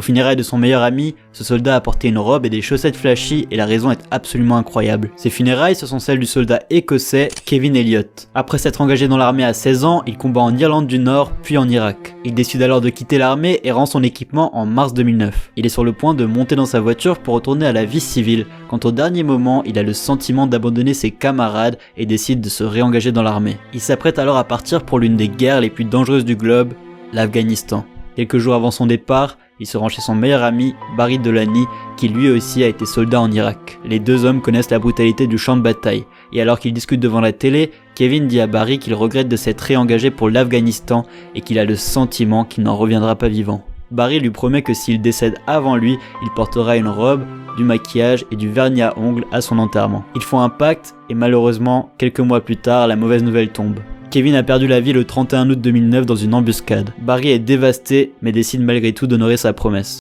Au funérailles de son meilleur ami, ce soldat a porté une robe et des chaussettes flashy et la raison est absolument incroyable. Ces funérailles, ce sont celles du soldat écossais Kevin Elliott. Après s'être engagé dans l'armée à 16 ans, il combat en Irlande du Nord puis en Irak. Il décide alors de quitter l'armée et rend son équipement en mars 2009. Il est sur le point de monter dans sa voiture pour retourner à la vie civile, quand au dernier moment, il a le sentiment d'abandonner ses camarades et décide de se réengager dans l'armée. Il s'apprête alors à partir pour l'une des guerres les plus dangereuses du globe, l'Afghanistan. Quelques jours avant son départ, il se rend chez son meilleur ami, Barry Delany, qui lui aussi a été soldat en Irak. Les deux hommes connaissent la brutalité du champ de bataille, et alors qu'ils discutent devant la télé, Kevin dit à Barry qu'il regrette de s'être réengagé pour l'Afghanistan et qu'il a le sentiment qu'il n'en reviendra pas vivant. Barry lui promet que s'il décède avant lui, il portera une robe, du maquillage et du vernis à ongles à son enterrement. Ils font un pacte et malheureusement, quelques mois plus tard, la mauvaise nouvelle tombe. Kevin a perdu la vie le 31 août 2009 dans une embuscade. Barry est dévasté mais décide malgré tout d'honorer sa promesse.